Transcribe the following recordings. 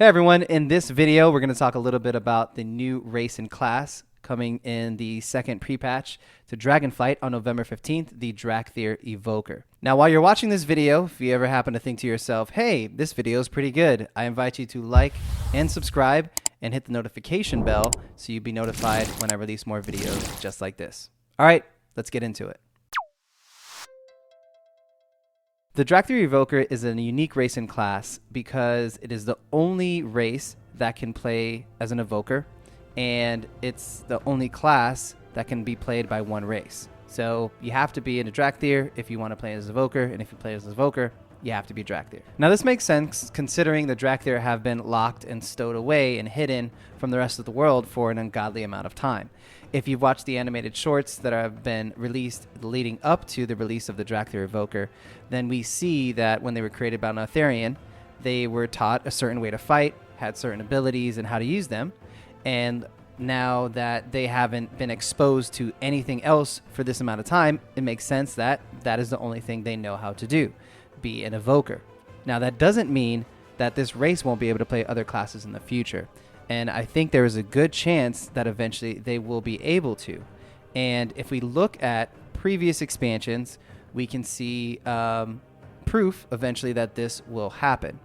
Hey everyone, in this video we're going to talk a little bit about the new race and class coming in the second pre-patch to Dragonflight on November 15th, the Dracthyr evoker. Now while you're watching this video, if you ever happen to think to yourself, hey, this video is pretty good, I invite you to like and subscribe and hit the notification bell so you'll be notified when I release more videos just like this. Alright, let's get into it. The Dracthyr Evoker is a unique race in class because it is the only race that can play as an evoker, and it's the only class that can be played by one race. So you have to be in a Dracthyr if you want to play as evoker, and if you play as evoker, you have to be Dracthyr. Now this makes sense considering the Dracthyr have been locked and stowed away and hidden from the rest of the world for an ungodly amount of time. If you've watched the animated shorts that have been released leading up to the release of the Dracthyr Evoker, then we see that when they were created by Notherian, they were taught a certain way to fight, had certain abilities and how to use them, and now that they haven't been exposed to anything else for this amount of time, it makes sense that that is the only thing they know how to do, be an evoker. Now that doesn't mean that this race won't be able to play other classes in the future. And I think there is a good chance that eventually they will be able to. And if we look at previous expansions, we can see proof eventually that this will happen.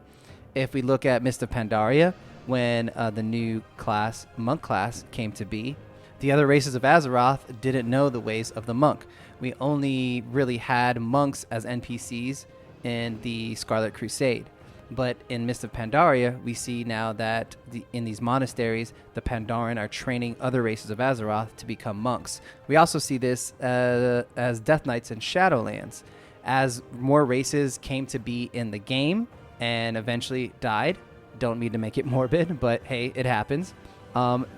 If we look at Mist of Pandaria, when the new class, Monk class, came to be, the other races of Azeroth didn't know the ways of the Monk. We only really had monks as NPCs in the Scarlet Crusade. But in Mist of Pandaria, we see now that in these monasteries, the Pandaren are training other races of Azeroth to become monks. We also see this as Death Knights and Shadowlands. As more races came to be in the game and eventually died, don't mean to make it morbid, but hey, it happens.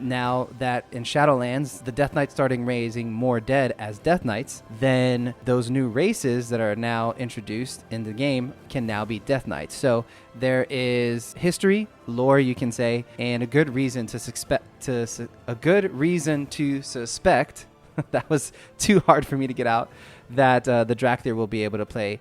Now that in Shadowlands, the Death Knights starting raising more dead as Death Knights, then those new races that are now introduced in the game can now be Death Knights. So there is history, lore, you can say, and a good reason to suspect. That was too hard for me to get out. That the Dracthyr will be able to play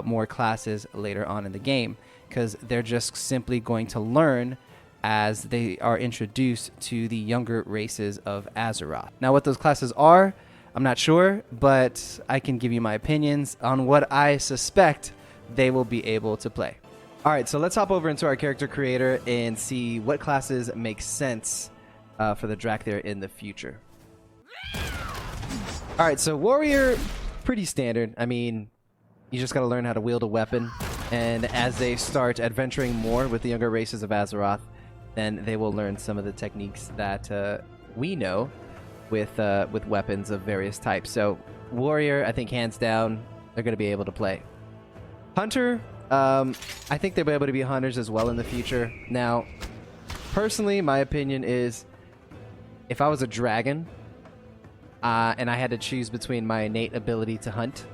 more classes later on in the game because they're just simply going to learn as they are introduced to the younger races of Azeroth. Now what those classes are, I'm not sure, but I can give you my opinions on what I suspect they will be able to play. Alright, so let's hop over into our character creator and see what classes make sense for the Dracthyr in the future. Alright, so warrior, pretty standard. I mean, you just gotta learn how to wield a weapon, and as they start adventuring more with the younger races of Azeroth, then they will learn some of the techniques that we know with weapons of various types. So warrior, I think hands down, they're going to be able to play. Hunter, I think they'll be able to be hunters as well in the future. Now, personally, my opinion is if I was a dragon and I had to choose between my innate ability to hunt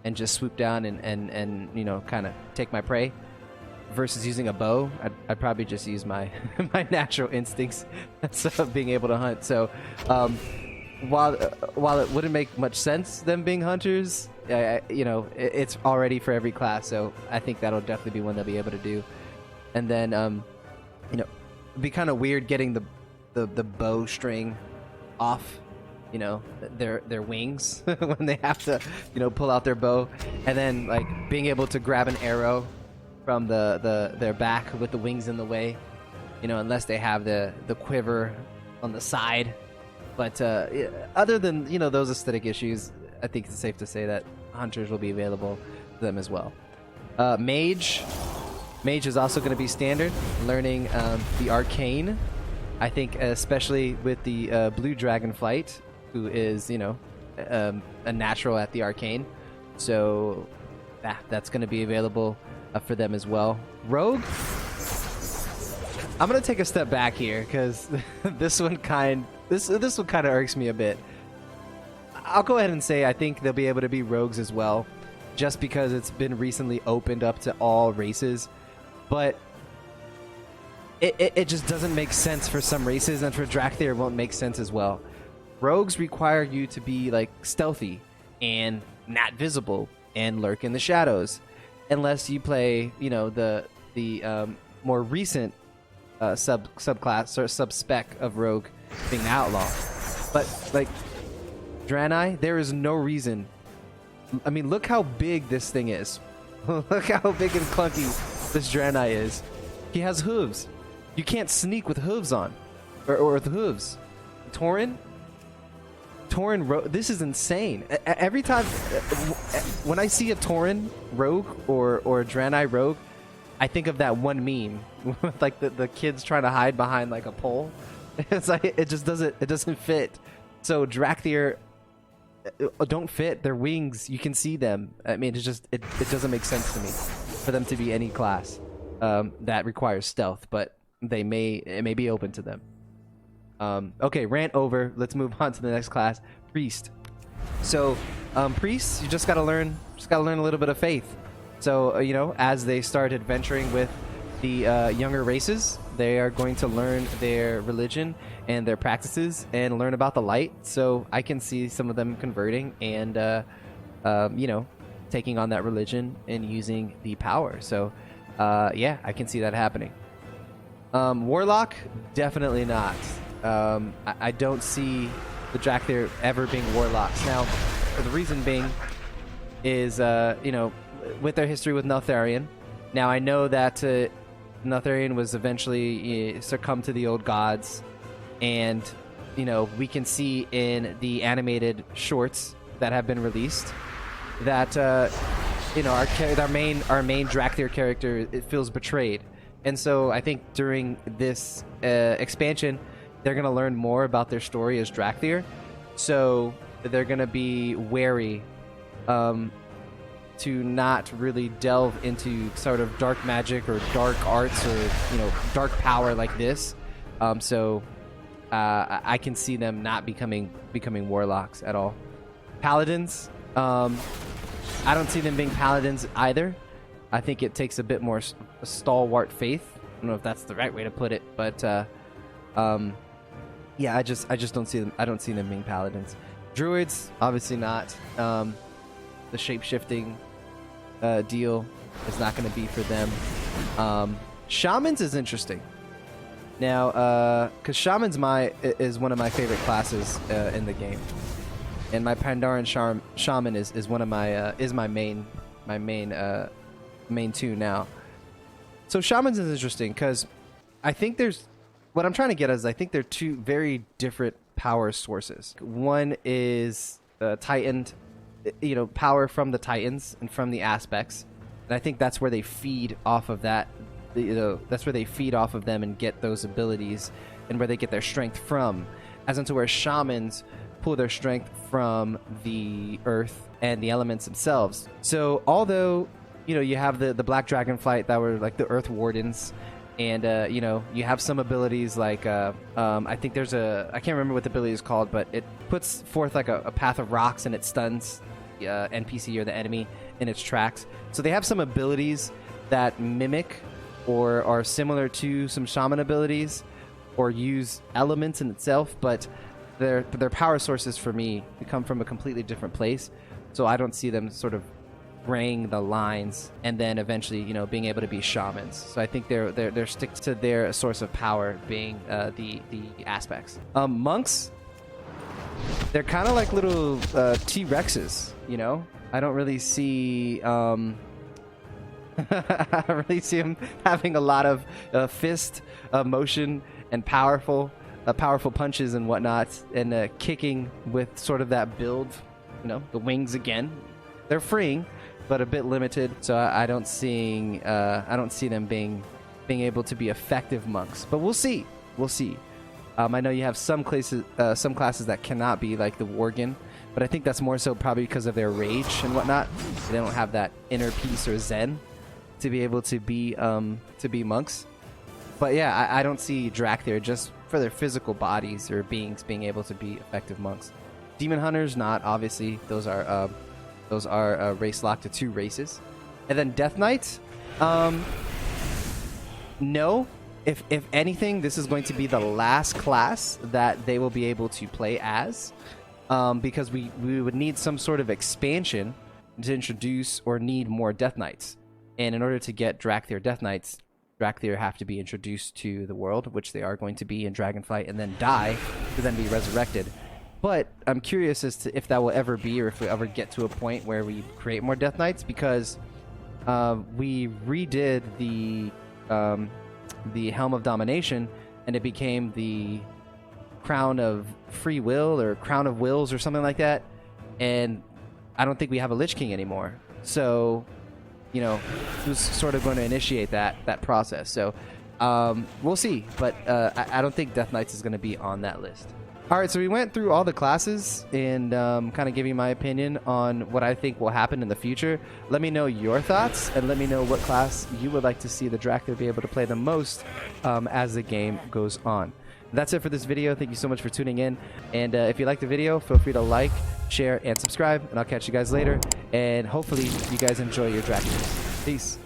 and just swoop down and you know, kind of take my prey, versus using a bow, I'd probably just use my my natural instincts of being able to hunt. So while it wouldn't make much sense them being hunters, you know, it's already for every class. So I think that'll definitely be one they'll be able to do. And then you know, it'd be kind of weird getting the bow string off, you know, their wings when they have to, you know, pull out their bow, and then like being able to grab an arrow from their back with the wings in the way, you know, unless they have the quiver on the side. But other than, you know, those aesthetic issues, I think it's safe to say that hunters will be available to them as well. Mage is also going to be standard, learning the arcane. I think especially with the blue Dragonflight, who is, you know, a natural at the arcane, so that's going to be available for them as well. Rogue, I'm gonna take a step back here because this one kind of irks me a bit. I'll go ahead and say I think they'll be able to be rogues as well, just because it's been recently opened up to all races. But it just doesn't make sense for some races, and for Dracthyr it won't make sense as well. Rogues require you to be like stealthy and not visible and lurk in the shadows. Unless you play, you know, the more recent subclass or sub-spec of rogue being the outlaw. But like Draenei, there is no reason. I mean, look how big this thing is. Look how big and clunky this Draenei is. He has hooves. You can't sneak with hooves on, or with hooves. Tauren, this is insane. Every time when I see a Tauren rogue or a Draenei rogue, I think of that one meme with like the kids trying to hide behind like a pole. It's like it doesn't fit. So Dracthyr don't fit. Their wings, you can see them. I mean, it doesn't make sense to me for them to be any class that requires stealth, but it may be open to them. Okay, rant over. Let's move on to the next class, priest. So priests, you just gotta learn a little bit of faith. So you know, as they start adventuring with the younger races, they are going to learn their religion and their practices and learn about the light. So I can see some of them converting and you know, taking on that religion and using the power. So yeah, I can see that happening. Warlock, definitely not. I don't see the Dracthyr ever being warlocks. Now, the reason being is, you know, with their history with Neltharion. Now, I know that Neltharion was eventually succumbed to the old gods, and, you know, we can see in the animated shorts that have been released that, you know, our main Dracthyr character, it feels betrayed. And so I think during this expansion, they're going to learn more about their story as Dracthyr. So they're going to be wary to not really delve into sort of dark magic or dark arts or, you know, dark power like this. So I can see them not becoming warlocks at all. Paladins, I don't see them being paladins either. I think it takes a bit more stalwart faith. I don't know if that's the right way to put it, but yeah, I just don't see them. I don't see them being paladins. Druids, obviously not. The shape-shifting deal is not going to be for them. Shamans is interesting. Now, because Shamans is one of my favorite classes in the game, and my Pandaren Shaman is one of my is my main two now. So Shamans is interesting because I think there's what I'm trying to get is I think they're two very different power sources. One is Titan, you know, power from the Titans and from the aspects, and I think that's where they feed off of that. You know, that's where they feed off of them and get those abilities, and where they get their strength from. As into where Shamans pull their strength from the earth and the elements themselves. So although, you know, you have the Black Dragonflight that were like the Earth Wardens, and you know, you have some abilities like I think there's I can't remember what the ability is called, but it puts forth like a path of rocks and it stuns NPC or the enemy in its tracks. So they have some abilities that mimic or are similar to some shaman abilities or use elements in itself, but their power sources for me come from a completely different place. So I don't see them sort of graying the lines and then eventually, you know, being able to be shamans. So I think they're stick to their source of power being the aspects. Monks, they're kind of like little T-Rexes, you know. I don't really see I don't really see them having a lot of fist motion and powerful punches and whatnot, and kicking with sort of that build. You know, the wings again. They're freeing, but a bit limited. So I don't see them being able to be effective monks. But we'll see. We'll see. I know you have some classes that cannot be, like the Worgen, but I think that's more so probably because of their rage and whatnot. They don't have that inner peace or zen to be able to be monks. But yeah, I don't see Dracthyr just for their physical bodies or beings being able to be effective monks. Demon Hunters, not obviously. Those are race locked to two races. And then Death Knight, no. If anything, this is going to be the last class that they will be able to play as, because we would need some sort of expansion to introduce or need more Death Knights. And in order to get Dracthyr Death Knights, Dracthyr have to be introduced to the world, which they are going to be in Dragonflight, and then die to then be resurrected. But I'm curious as to if that will ever be, or if we ever get to a point where we create more Death Knights, because we redid the Helm of Domination, and it became the Crown of Free Will or Crown of Wills or something like that. And I don't think we have a Lich King anymore. So, you know, who's sort of going to initiate that process? So we'll see. But I don't think Death Knights is going to be on that list. All right, so we went through all the classes and kind of giving my opinion on what I think will happen in the future. Let me know your thoughts, and let me know what class you would like to see the Dracthyr be able to play the most as the game goes on. That's it for this video. Thank you so much for tuning in. And if you liked the video, feel free to like, share, and subscribe. And I'll catch you guys later. And hopefully you guys enjoy your Dracthyrs. Peace.